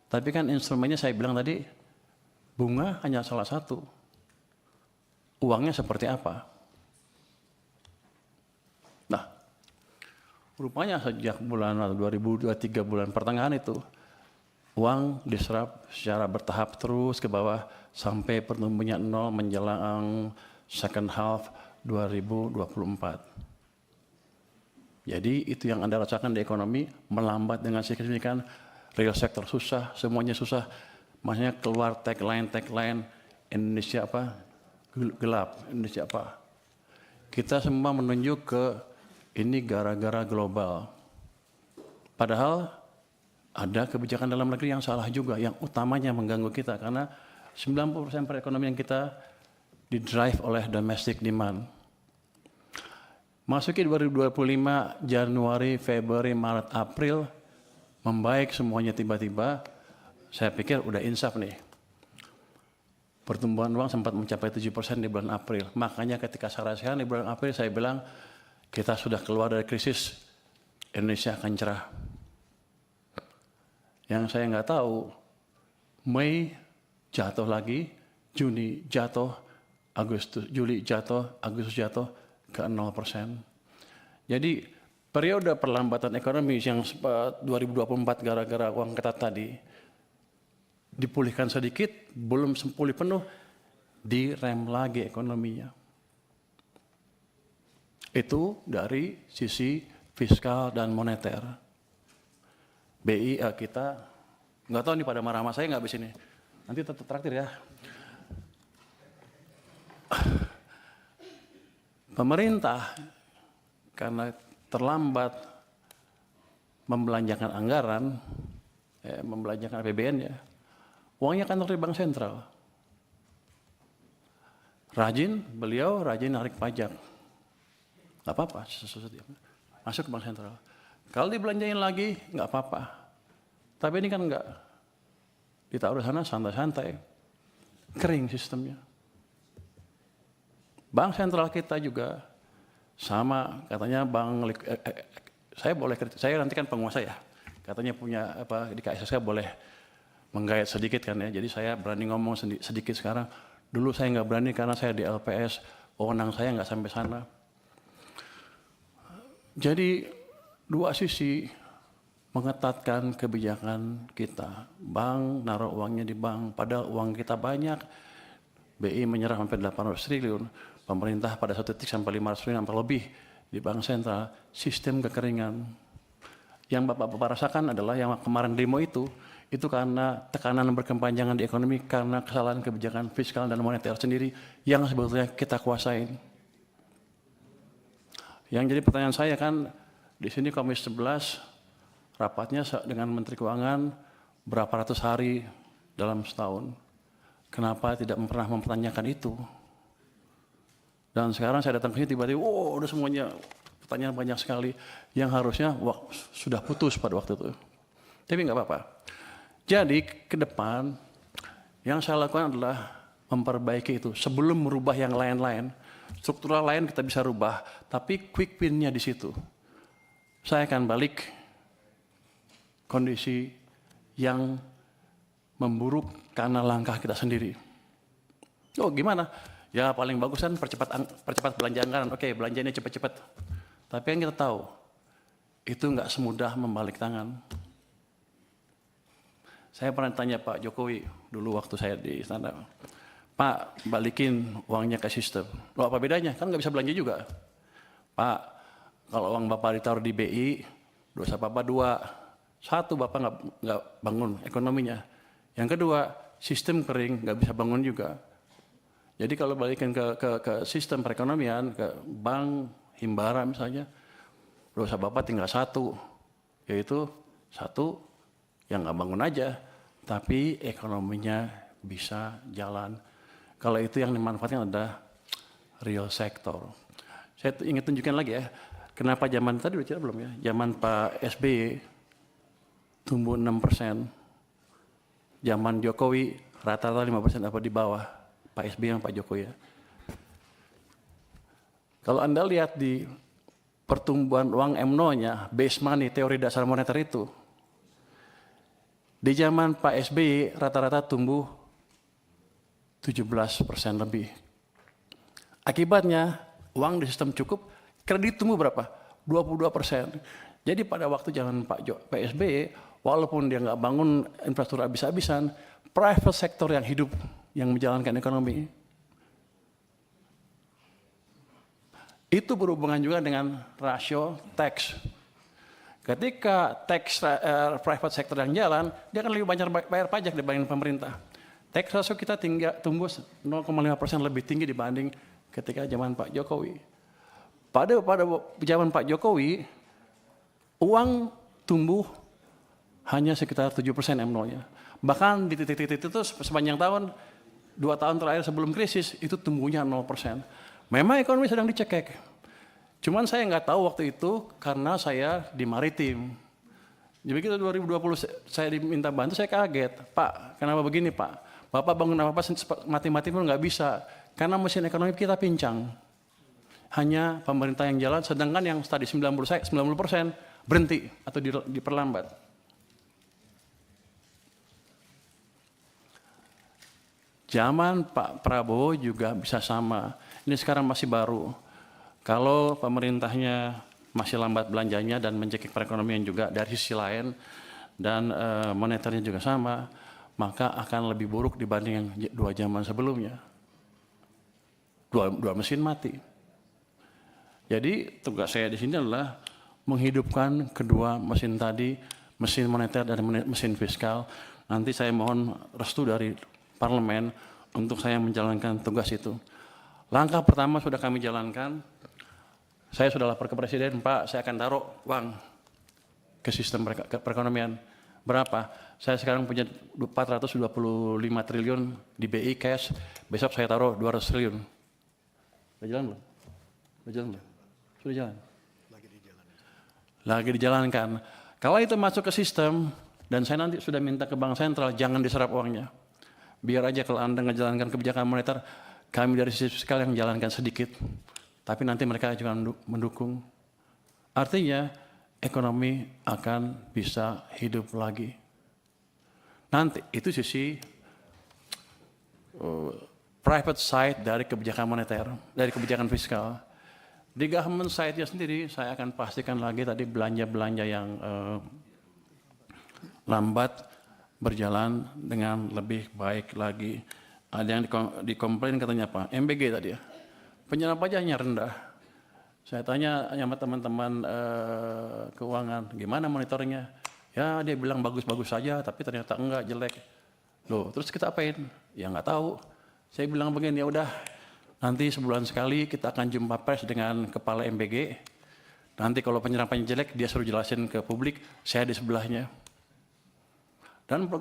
Tapi kan instrumennya saya bilang tadi, bunga hanya salah satu. Uangnya seperti apa? Nah, rupanya sejak bulan 2023 bulan pertengahan itu, uang diserap secara bertahap terus ke bawah sampai pertumbuhannya 0 menjelang second half 2024. Jadi itu yang Anda rasakan di ekonomi melambat dengan signifikan, real sektor susah, semuanya susah. Maksudnya keluar tagline Indonesia apa? Gelap, Indonesia apa? Kita semua menunjuk ke ini gara-gara global. Padahal ada kebijakan dalam negeri yang salah juga, yang utamanya mengganggu kita karena 90% perekonomian kita didrive oleh domestic demand. Masuki 2025, Januari, Februari, Maret, April, membaik semuanya tiba-tiba, saya pikir udah insaf nih. Pertumbuhan uang sempat mencapai 7% di bulan April. Makanya ketika saya rasakan di bulan April, saya bilang, kita sudah keluar dari krisis, Indonesia akan cerah. Yang saya nggak tahu, Mei jatuh lagi, Juni jatuh, Juli jatuh, Agustus jatuh, ke 0%. Jadi periode perlambatan ekonomi yang 2024 gara-gara uang ketat tadi dipulihkan sedikit, belum pulih penuh, direm lagi ekonominya. Itu dari sisi fiskal dan moneter. BI kita, nggak tahu nih pada marah sama saya nggak habis ini. Nanti tetap traktir ya. Pemerintah karena terlambat membelanjakan anggaran, membelanjakan APBN ya, uangnya kan dari bank sentral. Beliau rajin narik pajak. Nggak apa-apa, masuk ke bank sentral. Kalau dibelanjain lagi, nggak apa-apa. Tapi ini kan nggak. Ditaruh sana santai-santai. Kering sistemnya. Bank sentral kita juga sama, katanya saya nanti kan penguasa ya, katanya punya apa di KSSK boleh menggait sedikit kan ya, jadi saya berani ngomong sedikit sekarang. Dulu saya nggak berani karena saya di LPS, wewenang saya nggak sampai sana. Jadi dua sisi mengetatkan kebijakan kita. Bank naruh uangnya di bank, padahal uang kita banyak. BI menyerah sampai 800 triliun. Pemerintah pada satu titik sampai 500 triliun sampai lebih di bank sentral. Sistem kekeringan. Yang Bapak-Bapak rasakan adalah yang kemarin demo itu karena tekanan berkepanjangan di ekonomi karena kesalahan kebijakan fiskal dan moneter sendiri yang sebetulnya kita kuasain. Yang jadi pertanyaan saya kan, di sini Komisi 11 rapatnya dengan Menteri Keuangan berapa ratus hari dalam setahun. Kenapa tidak pernah mempertanyakan itu? Dan sekarang saya datang ke sini tiba-tiba, udah semuanya pertanyaan banyak sekali yang harusnya sudah putus pada waktu itu. Tapi nggak apa-apa. Jadi ke depan yang saya lakukan adalah memperbaiki itu sebelum merubah yang lain-lain. Struktural lain kita bisa rubah, tapi quick win-nya di situ. Saya akan balik kondisi yang memburuk karena langkah kita sendiri. Oh gimana? Ya paling bagus kan percepat belanja anggaran. Oke, belanjanya cepat-cepat. Tapi yang kita tahu, itu nggak semudah membalik tangan. Saya pernah tanya Pak Jokowi dulu waktu saya di istana, Pak balikin uangnya ke sistem. Loh apa bedanya? Kan nggak bisa belanja juga. Pak, kalau uang Bapak ditaruh di BI, dosa Bapak dua. Satu, Bapak nggak bangun ekonominya. Yang kedua, sistem kering, nggak bisa bangun juga. Jadi kalau balikin ke sistem perekonomian, ke bank, himbara misalnya, dosa Bapak tinggal satu, yaitu satu yang nggak bangun aja, tapi ekonominya bisa jalan. Kalau itu yang dimanfaatkan adalah real sector. Saya ingin tunjukkan lagi ya, kenapa zaman tadi udah cerita belum ya, zaman Pak SBY tumbuh 6%, zaman Jokowi rata-rata 5% apa di bawah Pak SBY yang Pak Jokowi ya. Kalau Anda lihat di pertumbuhan uang M0-nya, base money, teori dasar moneter itu, Di zaman Pak SBY rata-rata tumbuh 17% lebih. Akibatnya uang di sistem cukup, kredit tumbuh berapa? 22%. Jadi pada waktu zaman Pak SBY, walaupun dia nggak bangun infrastruktur habis-habisan, private sector yang hidup, yang menjalankan ekonomi. Itu berhubungan juga dengan rasio tax. Ketika tax private sector yang jalan, dia akan lebih banyak bayar pajak dibanding pemerintah. Tax ratio kita tumbuh 0,5% lebih tinggi dibanding ketika zaman Pak Jokowi. Pada zaman Pak Jokowi, uang tumbuh hanya sekitar 7% M0-nya. Bahkan di titik-titik itu sepanjang tahun, 2 tahun terakhir sebelum krisis, itu tumbuhnya 0%. Memang ekonomi sedang dicekek. Cuman saya nggak tahu waktu itu karena saya di maritim. Jadi begitu 2020 saya diminta bantu, saya kaget. Pak, kenapa begini Pak? Bapak bangun apa-apa mati-mati pun nggak bisa. Karena mesin ekonomi kita pincang. Hanya pemerintah yang jalan, sedangkan yang tadi 90% berhenti atau diperlambat. Zaman Pak Prabowo juga bisa sama. Ini sekarang masih baru. Kalau pemerintahnya masih lambat belanjanya dan mencekik perekonomian juga dari sisi lain dan moneternya juga sama, maka akan lebih buruk dibanding yang 2 zaman sebelumnya. Dua mesin mati. Jadi tugas saya di sini adalah menghidupkan kedua mesin tadi, mesin moneter dan mesin fiskal. Nanti saya mohon restu dari parlemen untuk saya menjalankan tugas itu. Langkah pertama sudah kami jalankan. Saya sudah lapor ke Presiden, Pak, saya akan taruh uang ke sistem perekonomian. Berapa? Saya sekarang punya 425 triliun di BI cash, besok saya taruh 200 triliun. Sudah jalan belum? Sudah jalan belum? Sudah jalan? Lagi dijalankan. Kalau itu masuk ke sistem, dan saya nanti sudah minta ke Bank Sentral, jangan diserap uangnya. Biar aja kalau Anda menjalankan kebijakan moneter, kami dari sisi fiskal yang menjalankan sedikit. Tapi nanti mereka juga mendukung. Artinya ekonomi akan bisa hidup lagi. Nanti itu sisi private side dari kebijakan moneter, dari kebijakan fiskal. Di government side-nya sendiri saya akan pastikan lagi tadi belanja-belanja yang lambat berjalan dengan lebih baik lagi. Ada yang dikomplain katanya apa? MBG tadi ya. Penyelam pajaknya rendah. Saya tanya sama teman-teman keuangan, gimana monitoringnya? Ya dia bilang bagus-bagus saja, tapi ternyata enggak, jelek. Loh, terus kita apain? Ya nggak tahu. Saya bilang begini, ya udah, nanti sebulan sekali kita akan jumpa pers dengan kepala MBG. Nanti kalau penyerapannya jelek, dia suruh jelasin ke publik, saya di sebelahnya. Dan program